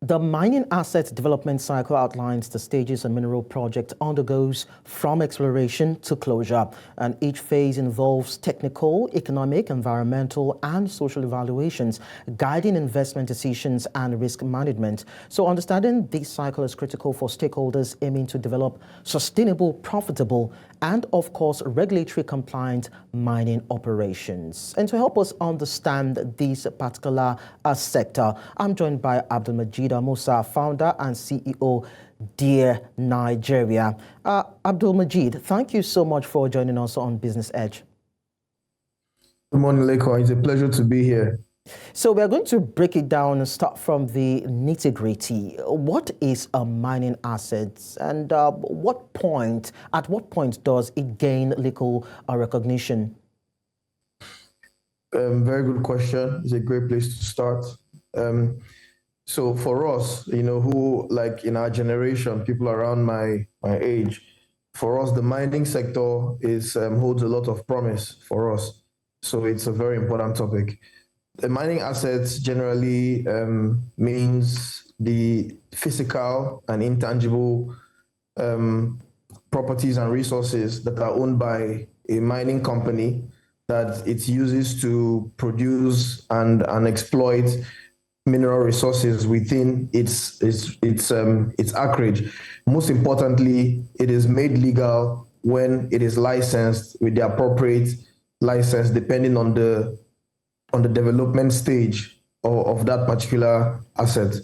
The mining asset development cycle outlines the stages a mineral project undergoes from exploration to closure, and each phase involves technical, economic, environmental, and social evaluations, guiding investment decisions and risk management. So understanding this cycle is critical for stakeholders aiming to develop sustainable, profitable, and of course, regulatory compliant mining operations. And to help us understand this particular sector, I'm joined by Abdulmajeed Amussah, founder and CEO, Dear Nigeria. Abdulmajeed, thank you so much for joining us on Business Edge. Good morning, Leko. It's a pleasure to be here. So we're going to break it down and start from the nitty-gritty. What is a mining asset, and at what point does it gain legal recognition? Very good question. It's a great place to start. So for us, who like in our generation, people around my age, for us, the mining sector holds a lot of promise for us. So it's a very important topic. The mining assets generally means the physical and intangible properties and resources that are owned by a mining company that it uses to produce and exploit mineral resources within its acreage. Most importantly, it is made legal when it is licensed with the appropriate license, depending on the development stage of that particular asset.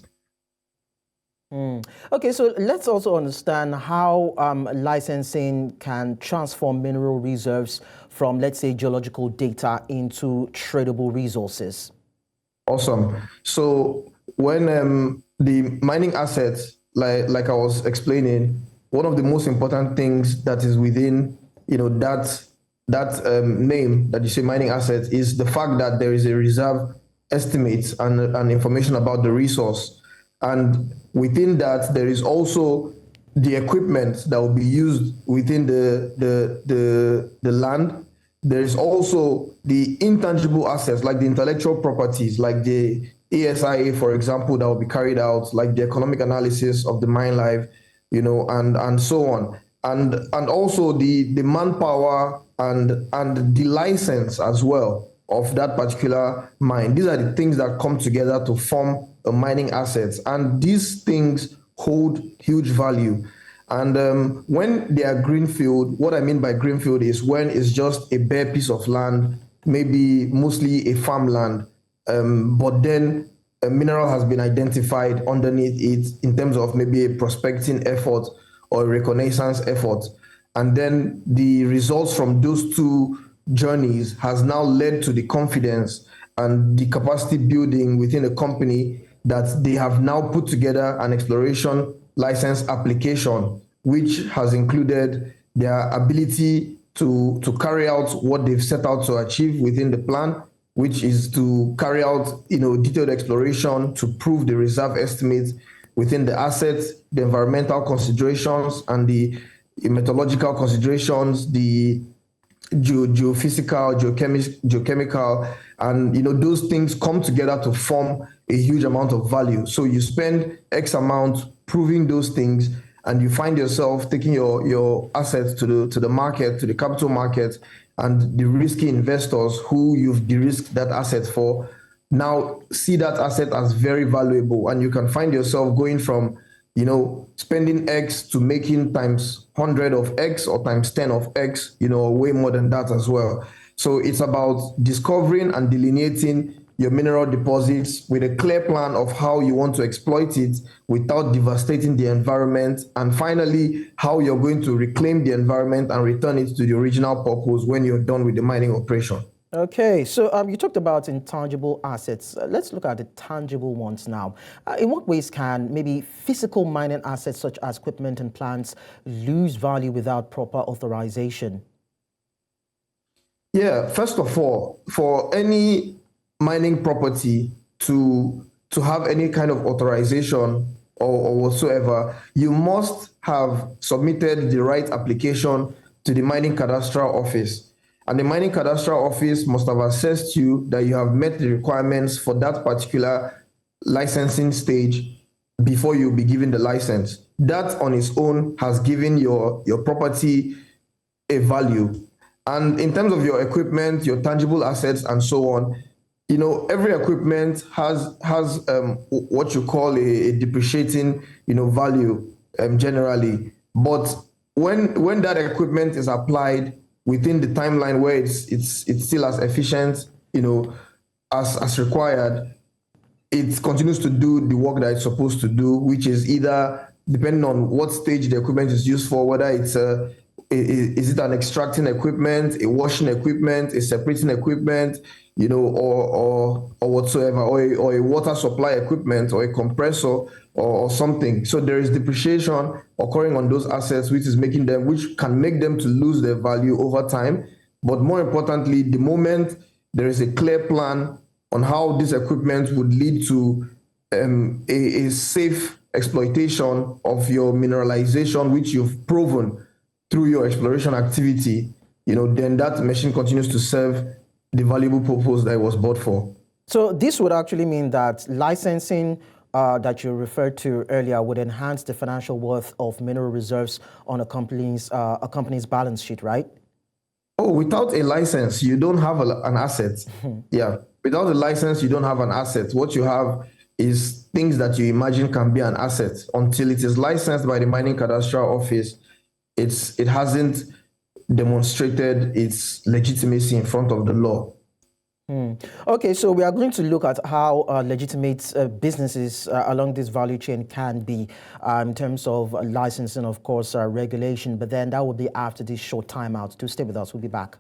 Okay, so let's also understand how licensing can transform mineral reserves from, let's say, geological data into tradable resources. Awesome. So when the mining assets, like I was explaining, one of the most important things that is within that name that you say mining assets is the fact that there is a reserve estimate and information about the resource. And within that, there is also the equipment that will be used within the land. There is also the intangible assets, like the intellectual properties, like the ASIA, for example, that will be carried out, like the economic analysis of the mine life, and so on. And also the manpower and the license as well of that particular mine. These are the things that come together to form a mining assets, and these things hold huge value. And when they are greenfield, what I mean by greenfield is when it's just a bare piece of land, maybe mostly a farmland, but then a mineral has been identified underneath it in terms of maybe a prospecting effort or a reconnaissance effort. And then the results from those two journeys has now led to the confidence and the capacity building within a company that they have now put together an exploration license application, which has included their ability to carry out what they've set out to achieve within the plan, which is to carry out detailed exploration to prove the reserve estimates within the assets, the environmental considerations, and the metallurgical considerations, the geophysical, geochemical, and those things come together to form a huge amount of value. So you spend X amount proving those things, and you find yourself taking your assets to the market, to the capital market, and the risky investors who you've de-risked that asset for now see that asset as very valuable, and you can find yourself going from spending X to making times 100 of X or times 10 of X, way more than that as well. So it's about discovering and delineating your mineral deposits with a clear plan of how you want to exploit it without devastating the environment, and finally, how you're going to reclaim the environment and return it to the original purpose when you're done with the mining operation. Okay, so you talked about intangible assets. Let's look at the tangible ones now. In what ways can maybe physical mining assets such as equipment and plants lose value without proper authorization? Yeah, first of all, for any mining property to have any kind of authorization or whatsoever, you must have submitted the right application to the mining cadastral office. And the mining cadastral office must have assessed you that you have met the requirements for that particular licensing stage before you'll be given the license. That on its own has given your property a value. And in terms of your equipment, your tangible assets, and so on, every equipment has what you call a depreciating, value generally. But when that equipment is applied within the timeline where it's still as efficient, as required, it continues to do the work that it's supposed to do, which is either depending on what stage the equipment is used for, whether it's is it an extracting equipment, a washing equipment, a separating equipment, or whatsoever, or a water supply equipment, or a compressor, or something. So there is depreciation occurring on those assets, which can make them to lose their value over time. But more importantly, the moment there is a clear plan on how this equipment would lead to a safe exploitation of your mineralization, which you've proven through your exploration activity, then that machine continues to serve the valuable purpose that it was bought for. So this would actually mean that licensing that you referred to earlier would enhance the financial worth of mineral reserves on a company's balance sheet, right? Oh, without a license, you don't have an asset. Yeah, without a license, you don't have an asset. What you have is things that you imagine can be an asset. Until it is licensed by the Mining Cadastral Office, it hasn't demonstrated its legitimacy in front of the law. Okay, so we are going to look at how legitimate businesses along this value chain can be in terms of licensing, of course, regulation, but then that will be after this short timeout. Do stay with us. We'll be back.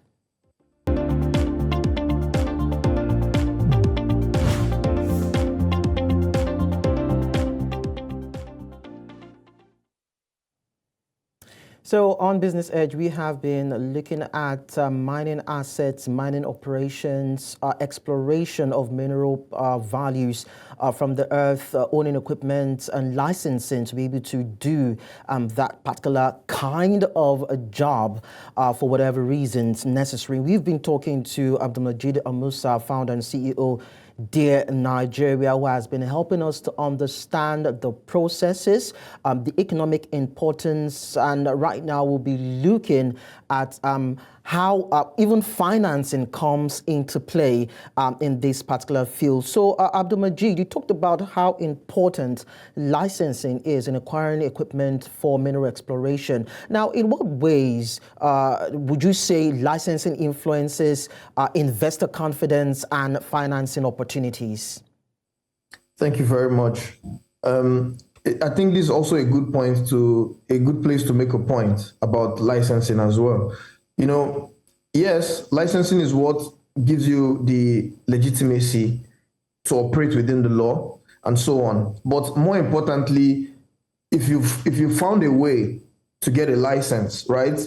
So on Business Edge, we have been looking at mining assets, mining operations, exploration of mineral values from the earth, owning equipment and licensing to be able to do that particular kind of a job for whatever reasons necessary. We've been talking to Abdulmajeed Amussah, founder and CEO, Dear Nigeria, who has been helping us to understand the processes, the economic importance, and right now we'll be looking at how even financing comes into play in this particular field. So, Abdulmajeed, you talked about how important licensing is in acquiring equipment for mineral exploration. Now, in what ways would you say licensing influences investor confidence and financing opportunities? Thank you very much. I think this is also a good place to make a point about licensing as well. Yes, licensing is what gives you the legitimacy to operate within the law and so on. But more importantly, if you found a way to get a license, right,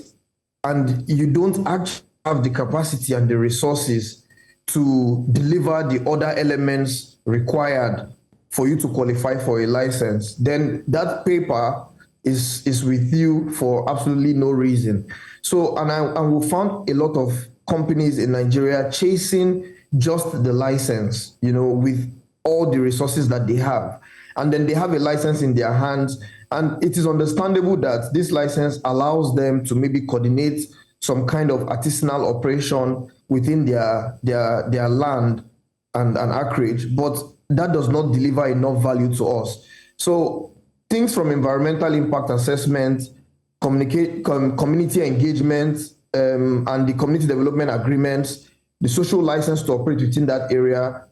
and you don't actually have the capacity and the resources to deliver the other elements required for you to qualify for a license, then that paper is with you for absolutely no reason. So, and we found a lot of companies in Nigeria chasing just the license, with all the resources that they have. And then they have a license in their hands. And it is understandable that this license allows them to maybe coordinate some kind of artisanal operation within their land and acreage, but that does not deliver enough value to us. So things from environmental impact assessment, community engagement, and the community development agreements, the social license to operate within that area,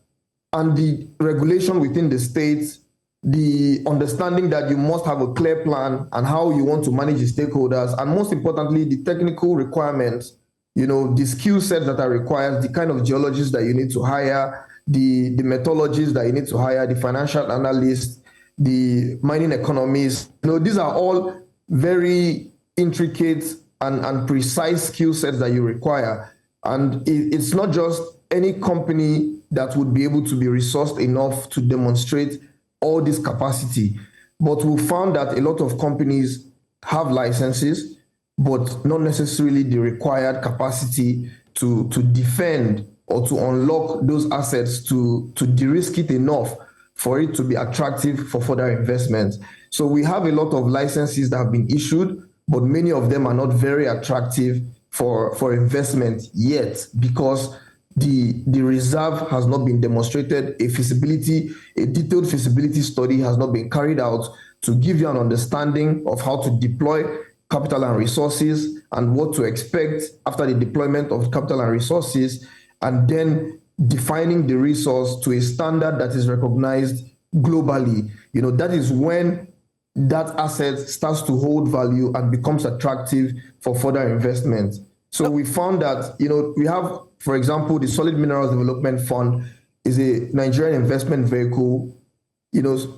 and the regulation within the states, the understanding that you must have a clear plan and how you want to manage the stakeholders, and most importantly, the technical requirements, the skill sets that are required, the kind of geologists that you need to hire, the methodologists that you need to hire, the financial analysts, the mining economists. These are all very intricate and precise skill sets that you require. And it's not just any company that would be able to be resourced enough to demonstrate all this capacity. But we found that a lot of companies have licenses, but not necessarily the required capacity to defend or to unlock those assets to de-risk it enough for it to be attractive for further investment. So we have a lot of licenses that have been issued, but many of them are not very attractive for investment yet because the reserve has not been demonstrated. A detailed feasibility study has not been carried out to give you an understanding of how to deploy capital and resources and what to expect after the deployment of capital and resources, and then defining the resource to a standard that is recognized globally. That is when that asset starts to hold value and becomes attractive for further investment. So we found that, we have, for example, the Solid Minerals Development Fund is a Nigerian investment vehicle,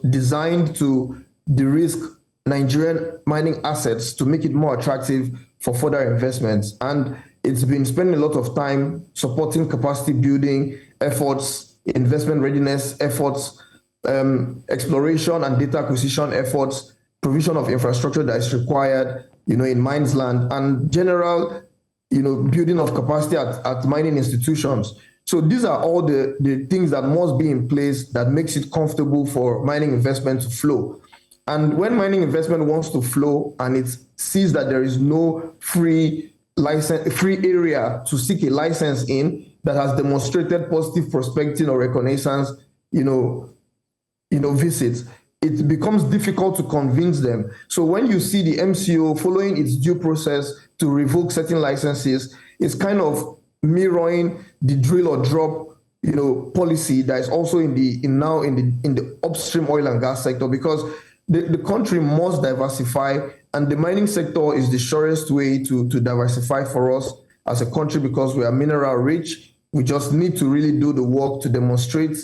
designed to de-risk Nigerian mining assets to make it more attractive for further investments. And it's been spending a lot of time supporting capacity building efforts, investment readiness efforts, exploration and data acquisition efforts, provision of infrastructure that is required, in mines land, and general, building of capacity at mining institutions. So these are all the things that must be in place that makes it comfortable for mining investment to flow. And when mining investment wants to flow and it sees that there is no free area to seek a license in that has demonstrated positive prospecting or reconnaissance, visits, it becomes difficult to convince them. So when you see the MCO following its due process to revoke certain licenses, it's kind of mirroring the drill or drop, policy that is also in the upstream oil and gas sector, because the country must diversify, and the mining sector is the surest way to diversify for us as a country because we are mineral rich. We just need to really do the work to demonstrate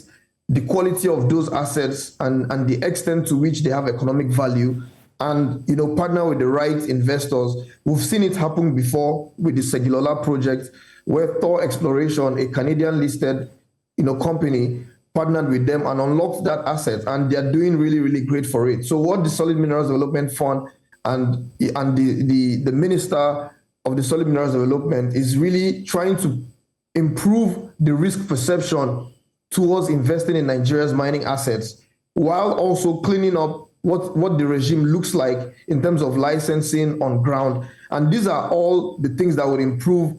the quality of those assets and the extent to which they have economic value, and partner with the right investors. We've seen it happen before with the Segilola project, where Thor Exploration, a Canadian listed company, partnered with them and unlocked that asset, and they're doing really, really great for it. So what the Solid Minerals Development Fund and the Minister of the Solid Minerals Development is really trying to improve the risk perception towards investing in Nigeria's mining assets, while also cleaning up what the regime looks like in terms of licensing on ground. And these are all the things that would improve,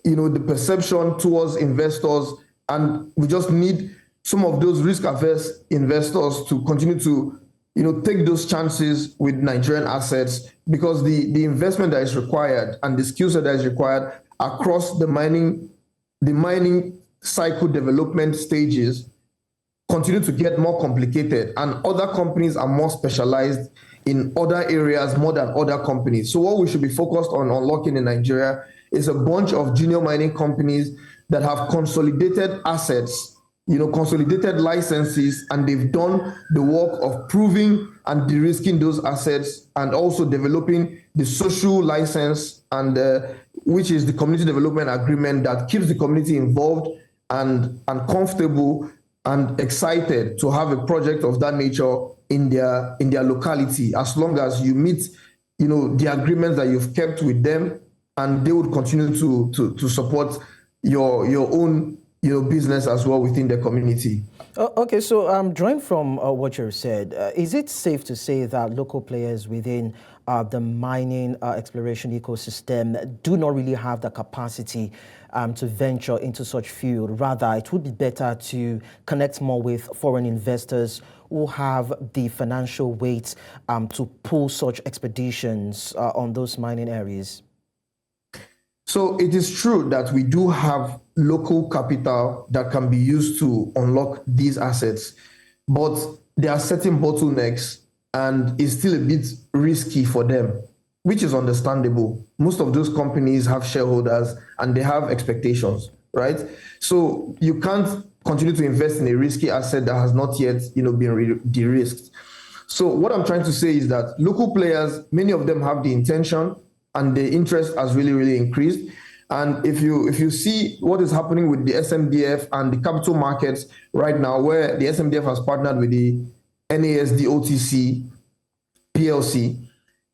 the perception towards investors. And we just need some of those risk-averse investors to continue to, take those chances with Nigerian assets, because the investment that is required and the skill set that is required across the mining cycle development stages continue to get more complicated, and other companies are more specialized in other areas more than other companies. So what we should be focused on unlocking in Nigeria is a bunch of junior mining companies that have consolidated assets, consolidated licenses, and they've done the work of proving and de-risking those assets, and also developing the social license, and which is the community development agreement that keeps the community involved and comfortable and excited to have a project of that nature in their locality, as long as you meet the agreements that you've kept with them, and they would continue to support your own business as well within the community. Okay, so drawing from what you said, is it safe to say that local players within the mining exploration ecosystem do not really have the capacity to venture into such field? Rather, it would be better to connect more with foreign investors who have the financial weight to pull such expeditions on those mining areas? So it is true that we do have local capital that can be used to unlock these assets, but there are certain bottlenecks, and it's still a bit risky for them, which is understandable. Most of those companies have shareholders and they have expectations, right? So you can't continue to invest in a risky asset that has not yet, been de-risked. So what I'm trying to say is that local players, many of them have the intention, and the interest has really, really increased. And if you see what is happening with the SMDF and the capital markets right now, where the SMDF has partnered with the NASD OTC PLC,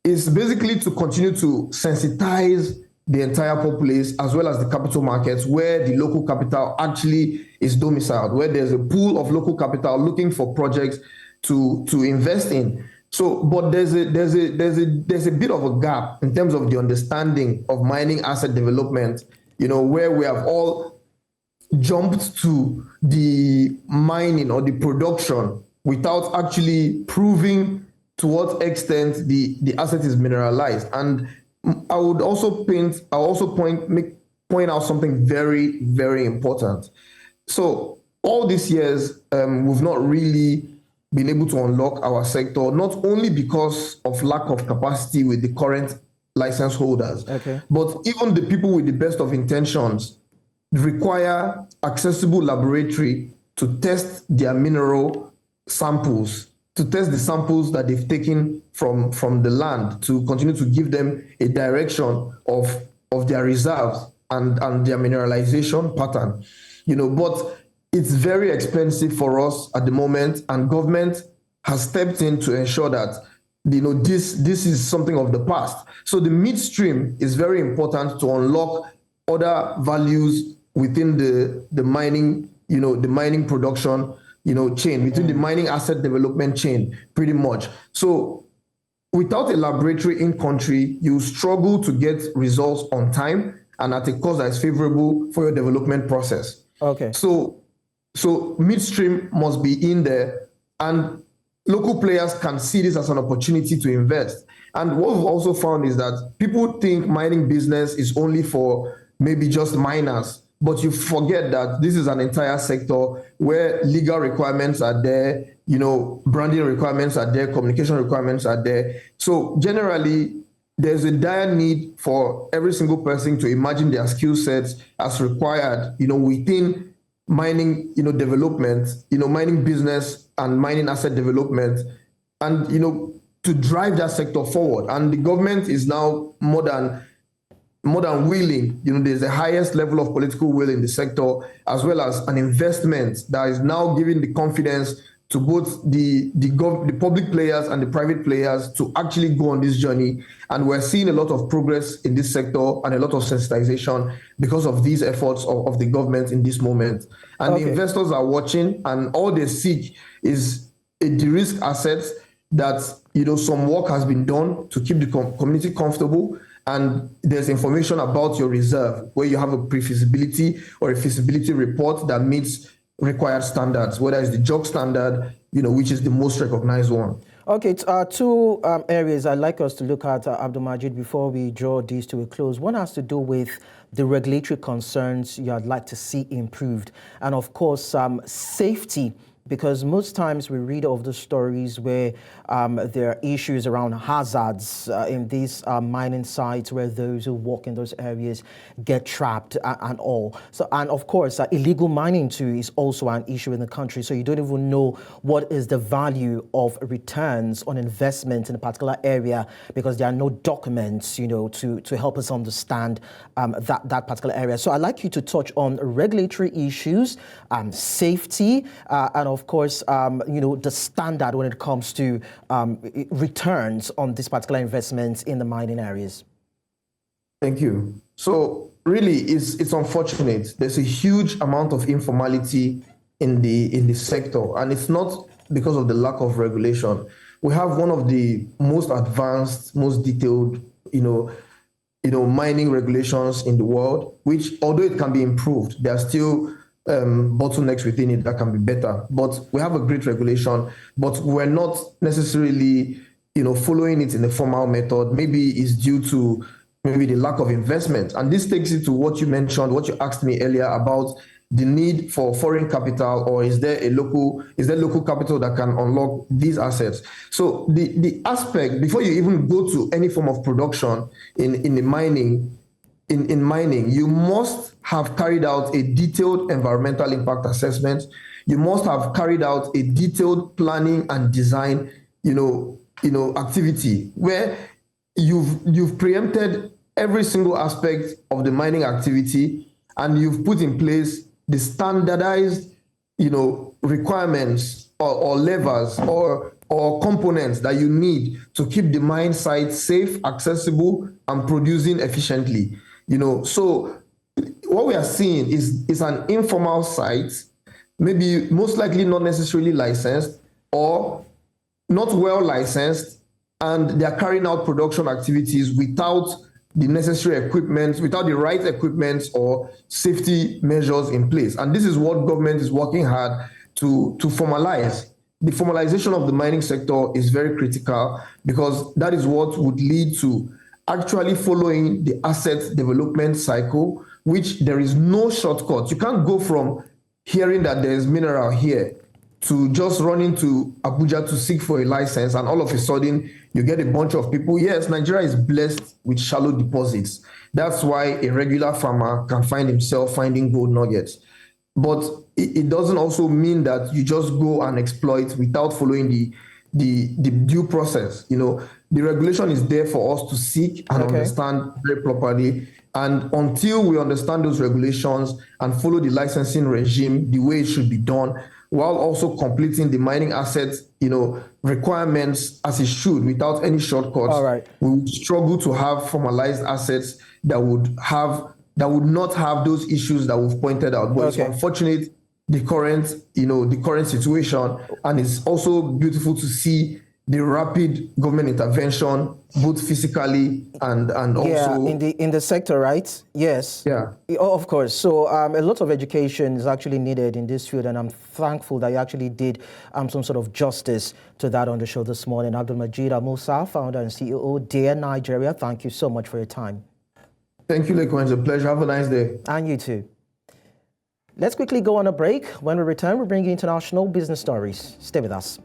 is basically to continue to sensitize the entire populace, as well as the capital markets where the local capital actually is domiciled, where there's a pool of local capital looking for projects to invest in. So, but there's a bit of a gap in terms of the understanding of mining asset development, where we have all jumped to the mining or the production without actually proving to what extent the asset is mineralized. And I would also point out something very, very important. So all these years, we've not really been able to unlock our sector, not only because of lack of capacity with the current license holders, but even the people with the best of intentions require accessible laboratory to test their mineral samples, to test the samples that they've taken from the land, to continue to give them a direction of their reserves and their mineralization pattern. But it's very expensive for us at the moment, and government has stepped in to ensure that this is something of the past. So the midstream is very important to unlock other values within the mining, the mining production, chain, within the mining asset development chain, pretty much. So without a laboratory in country, you struggle to get results on time and at a cost that is favorable for your development process. Okay. So midstream must be in there, and local players can see this as an opportunity to invest. And what we've also found is that people think mining business is only for maybe just miners, but you forget that this is an entire sector where legal requirements are there, branding requirements are there, communication requirements are there. So generally, there's a dire need for every single person to imagine their skill sets as required, within mining, development, mining business and mining asset development, and, to drive that sector forward. And the government is now more than willing. There's the highest level of political will in the sector, as well as an investment that is now giving the confidence to both the public players and the private players to actually go on this journey. And we're seeing a lot of progress in this sector and a lot of sensitization because of these efforts of the government in this moment. And the investors are watching, and all they seek is a de-risk asset that, some work has been done to keep the community comfortable. And there's information about your reserve where you have a pre-feasibility or a feasibility report that meets required standards, whether it's the JOG standard, which is the most recognized one. Okay, two areas I'd like us to look at, Abdulmajeed, before we draw these to a close. One has to do with the regulatory concerns you'd like to see improved, and of course, safety. Because most times we read of the stories where there are issues around hazards in these mining sites, where those who walk in those areas get trapped and all. So, and of course, illegal mining too is also an issue in the country. So you don't even know what is the value of returns on investment in a particular area, because there are no documents, to help us understand that particular area. So I'd like you to touch on regulatory issues, safety, and of course, the standard when it comes to returns on this particular investments in the mining areas. Thank you. So really, it's unfortunate. There's a huge amount of informality in the sector, and it's not because of the lack of regulation. We have one of the most advanced, most detailed, mining regulations in the world, which, although it can be improved, there are still bottlenecks within it that can be better. But we have a great regulation, but we're not necessarily, following it in a formal method. Maybe it's due to maybe the lack of investment. And this takes it to what you mentioned, what you asked me earlier about the need for foreign capital, or is there local capital that can unlock these assets? So the aspect, before you even go to any form of production in the mining, in mining, you must have carried out a detailed environmental impact assessment. You must have carried out a detailed planning and design, activity where you've preempted every single aspect of the mining activity, and you've put in place the standardized, requirements or levers or components that you need to keep the mine site safe, accessible, and producing efficiently. So what we are seeing is an informal site, maybe most likely not necessarily licensed or not well licensed, and they are carrying out production activities without the necessary equipment, without the right equipment or safety measures in place. And this is what government is working hard to formalize. The formalization of the mining sector is very critical because that is what would lead to actually following the asset development cycle, which there is no shortcut. You can't go from hearing that there is mineral here to just running to Abuja to seek for a license, and all of a sudden you get a bunch of people. Yes, Nigeria is blessed with shallow deposits. That's why a regular farmer can find himself finding gold nuggets. But it doesn't also mean that you just go and exploit without following the due process. The regulation is there for us to seek and understand very properly. And until we understand those regulations and follow the licensing regime the way it should be done, while also completing the mining assets, requirements as it should without any shortcuts, we would struggle to have formalized assets that would not have those issues that we've pointed out. But it's unfortunate the current situation, and it's also beautiful to see the rapid government intervention, both physically and also in the sector, right? Yes. Yeah. Oh, of course. So a lot of education is actually needed in this field, and I'm thankful that you actually did some sort of justice to that on the show this morning. Abdulmajeed Amussah, founder and CEO, Dear Nigeria. Thank you so much for your time. Thank you, Lekwan. It's a pleasure. Have a nice day. And you too. Let's quickly go on a break. When we return, we'll bring you international business stories. Stay with us.